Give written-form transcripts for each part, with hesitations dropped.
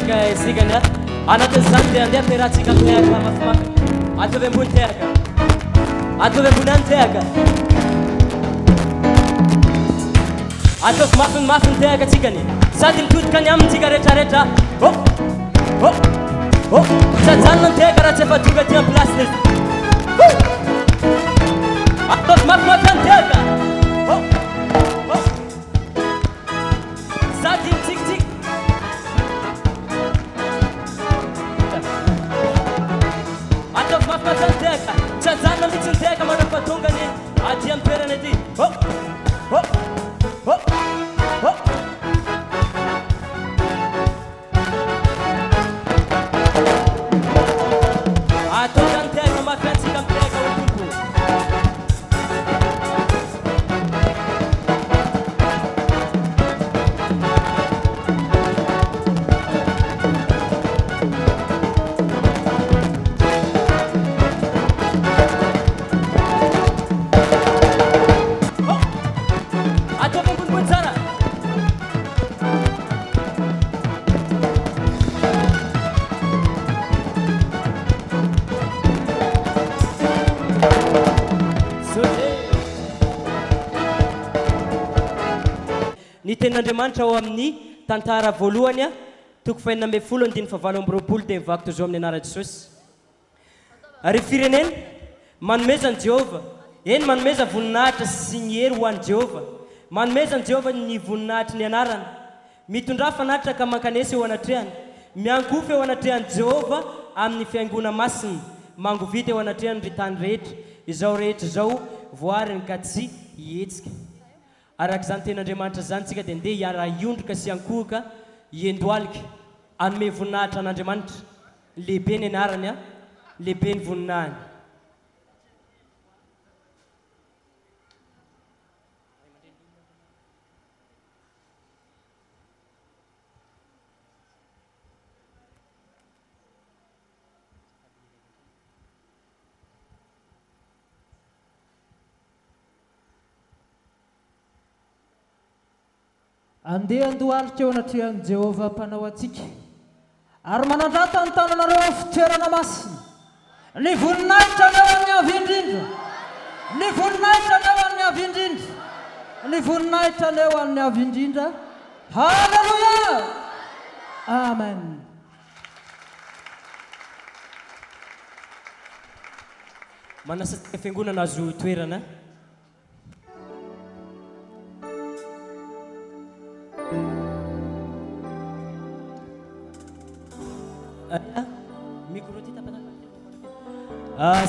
tsika sigana anatin'ny zany dia andeha ampiarahantsika tehaka mafimafy atovy ambony tehaka atovy ambony any tehaka atovy mafimafiny tehaka tsikany sady mitodika ny amintsika rehetrarehetra sajanona ny tehaka raha tsy efa tonga ty amin'ny plasiny izy atovy mafimafy any tehaka sady mitsikitsiky atovy mafimafy any tehaka sajanona mihitsy ny tehaka manao fa tongany aty amin'ny toerana ity Andriamanitra ao amin'ny tantara voalohany toko fahinina amby folo andiny favalo amby roapolo dia mivaky toy izao amin'ny anarana Jesosy. Ary firenena manomezany Jehova, eny manomeza voninahitra sy ny hery ho an'i Jehova. Manomezany Jehova ny voninahitry ny anarany. Mitondra fanatitra ka mankanesa eo anatrehany. Miankofy eo anatrehany Jehova amin'ny fiangona masiny. Mangovita eo anatrehany ry tany rehetra. Izao rehetra izao voariny ka tsy hihetsika. Araka izany ten'Andriamanitra zany tsika dia andeha hiara iondrika sy ankohaka iendoalika anome voninahitra an'Andriamanitra lehibe ny anarany lehibe ny voninahiny. Andeha andohalika eo anatrehan'i Jehova mpanao atsika ary manandrata ny tananareo fitoerana masina ny voninahitra ny eo amin'ny avy indrindra ny voninahitra ny eo amin'ny avy indrindra ny voninahitra ny eo amin'ny avy indrindra. Halleluja, amen. Manasatsika fiangonana azo toerana.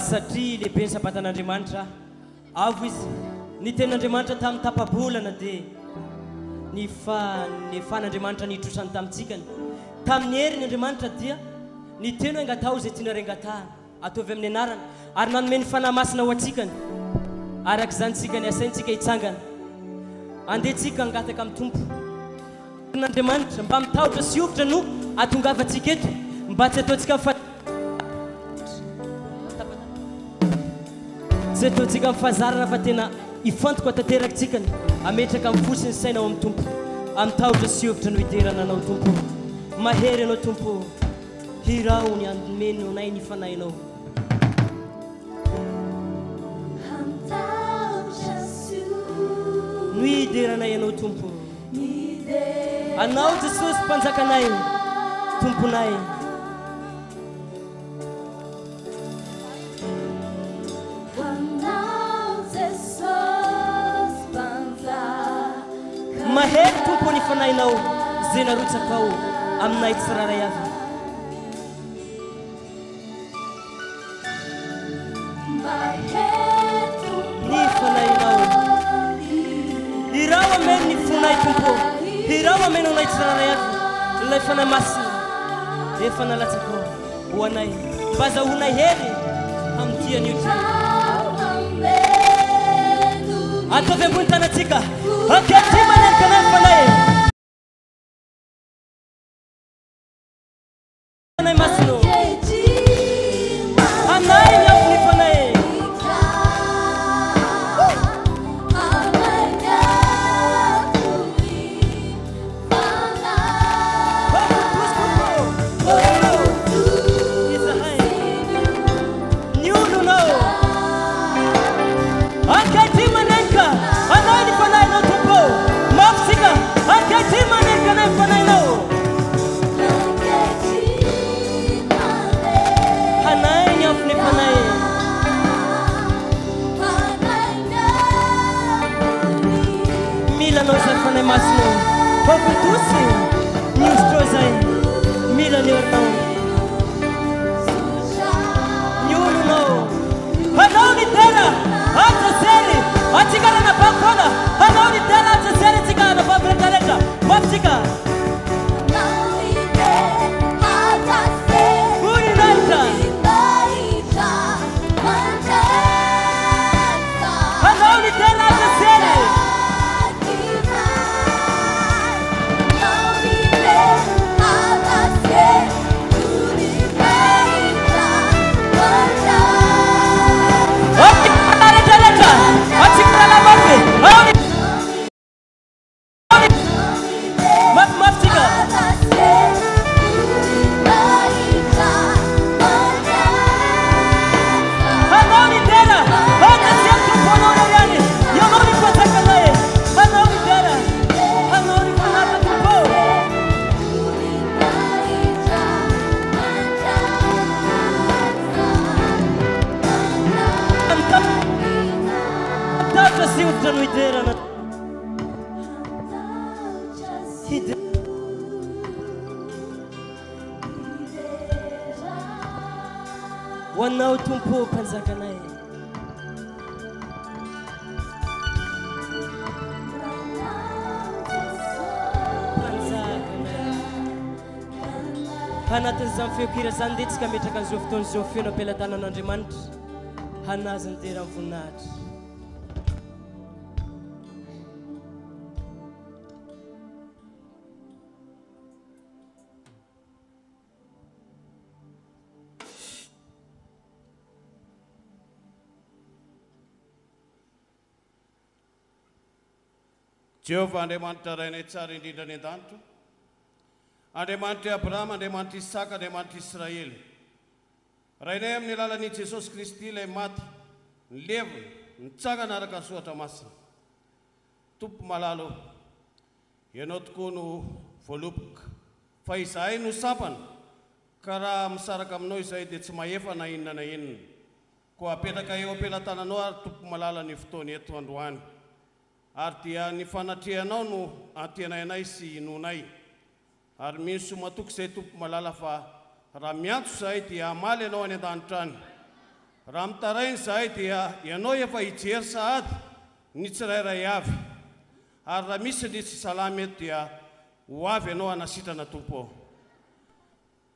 Satria lehibe ny sabatan'Andriamanitra avo izy ny ten'Andriamanitra tamin'ny tapabolana dia ny fan'Andriamanitra nitrosany tamintsika tamin'ny hery ny Andriamanitra dia ny teno angatao izay tiana rengatahana ataovy amin'ny anarany ary manome ny fanahy masina ho atsikany. Araka izany tsika ny asaintsika hitsangana andehantsika angataka amin'ny tompo n'Andriamanitra mba mitahotra sy hofitra no atongavantsika eto mba tsy ataontsika tsy ataontsika mifazarana fa tena ifantoko atanteraka tsikany ametraka amin'ny fosiny saina ao amin'ny tompo amitahotra sy hofitra no hiterana anao tompo. Mahery anao tompo, hirao ny andomenao nay ny fanahinao. No hideranay anao tompo, anao Jesosy mpanjakanay tomponay. Mahery tompo ny fanahinao zay narotsaka ao aminay tsiraray avy. Ny fanahinao hirao ameny ny fonay tompo, hirao ameny anay tsiraray avy ilay fanahy masina efa nalatsaka ao ho anay mba zahonay hery amin'ny tian'io ty. Atovy ambony tanatsika ankety manerika anay fanay fanay masino anay ny amin'ny fanay Overdose, news trozay, millionaire no. Hello, Nitera, Ataseri, Atigana Pampona, hello, Nitera, Ataseri, Tigana, Pampona, Wapsika. Wanao tumpo panzakanai Hanatin zany feokira zany dia tsika metraka an'izao fotoana izao feno ampelantanan'Andriamanitra hanazy ny tena voninahitra. Jehovah Andriamanitra rainay tsara indrindra ny an-danitra, Andriamanitra Abrahama, Andriamanitra Isaka, Andriamanitra Israely. Rainay amin'ny alalan'i Jesosy Kristy ilay maty, ny levona, nitsangana araka ny soatra masina. Tompo malalo, ianao tokoa no voaloboka, fa izahay no sampana, ka raha misaraka aminao izay dia tsy mahefa na inona na inona. Koa apetraka eo ampelantananao ary tompo malala ny fotoana eto androany. Ary dia ny fanatrehanao no antenainay sy inonay. Ary misy matoky izay tompo malala fa raha miantso izahay dia hamaly ianao any an-danitra any. Raha mitarainy izahay dia ianao efa hijery sahady ny tsirairay avy. Ary raha misy ny tsy salama eto dia ho avy ianao hanasitrana tompo ao.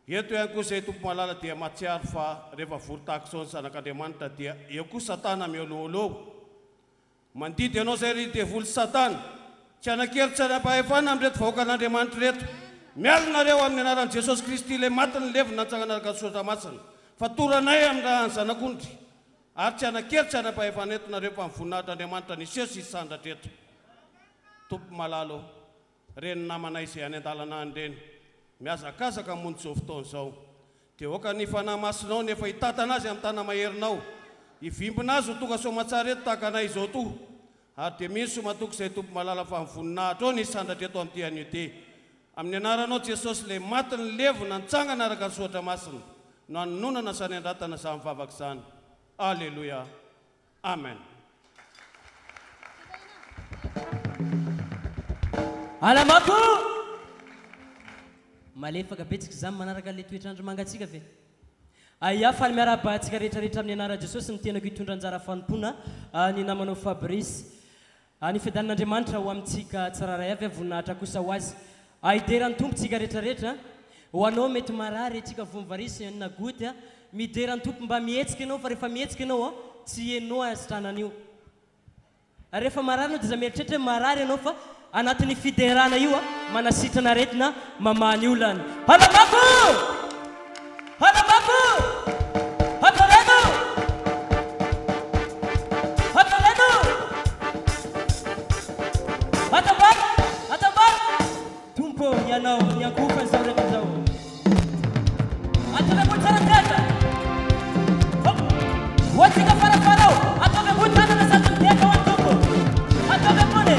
Eto ihany koa izay tompo malala dia matsiaro fa rehefa vory tahaka izao ny zanak'Andriamanitra dia eo koa Satana mioloolo. Mandidy ianao izay ry devoly Satana, tsy hanan-kely tsy hanam-pahefana amin'reto vahoaka an'Andriamanitra reto. Mialinareo amin'ny anaran'i Jesosy Kristy ilay maty ny levona nantsangana araka ny soatra masina. Fa toranay amin'ny raha ny zanak'ondry. Ary tsy hanan-kely tsy hanam-pahefana eto nareo fa mivoninahitran'Andriamanitra ny seho sy sandratra eto. Tompo malalo, reny namanay izay any an-dalana any reny, miazakazaka mony izao fotoana izao. Dia oka ny fanahy masinao nefa hitatana azy amin'ny tana maherinao. Ivimbina azy ho tonga soamantsara eto tahaka anay izao to. Ary dia misy matoky izay tompo malala fa mivoninahitra ao ny sandratra eto amin'ity anio ty. Amin'ny anaranao Jesosy ilay maty ny levona nitsangana araka ny soatra masina no hanonona sany andratana izany mivavaka izany. Alleluia. Amen. Alamako! Malefaka betsika izany manaraka ilay toetrandro mangatsika ve? Aya faly miara-batsika rehetrarehetra amin'ny anaran'i Jesosy ny tenako hitondra anjara fanompona ny namanao Fabrice. Ny fiadanan'Andriamanitra ho amintsika tsiraray avy voninahitra kosa ho azy. Hideran'ny tompo tsika rehetrarehetra. Ho anao mety marary atsika vomivarisa na goty mideran'ny tompo mba mihetsika ianao fa rehefa mihetsika ianao tsy henao asitranan'io. Rehefa marary anao dia iza mieritreritra hoe marary ianao fa anatin'ny fiderana io manasitrana aretina mamany olany. Halamako! Halamako! Hataleno! Hataleno! Hatabak! Hatabak! Tumpo ianao niankofa izao rehetra izao. Ataovy tsara teta! Hoatsika farafarao! Ataovy tanana sady miteka ho an-tompo! Ataovy ambony!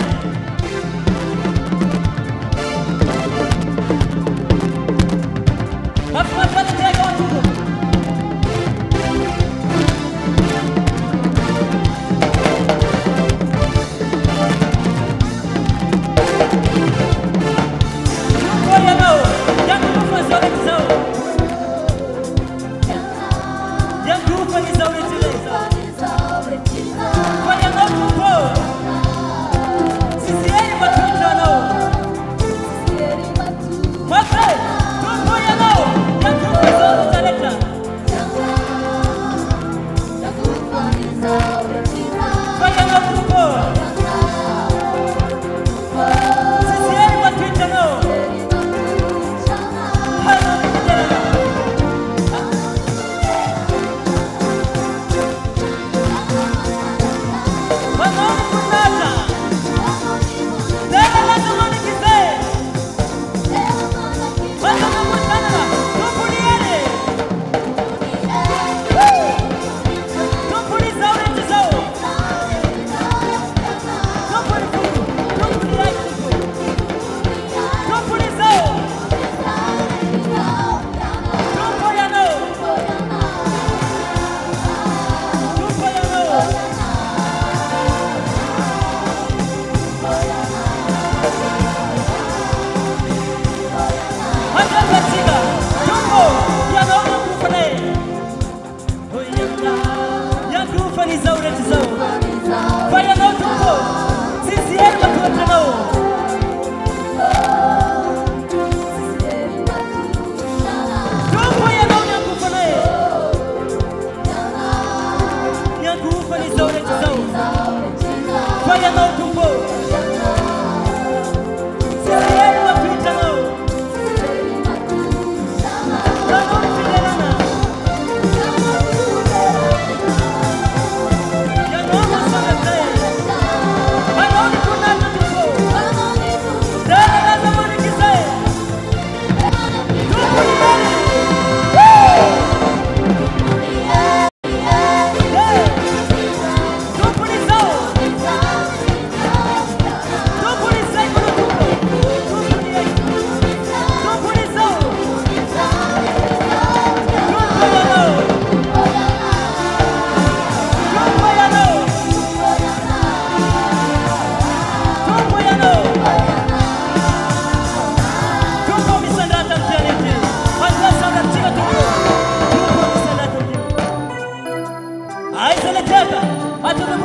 Atau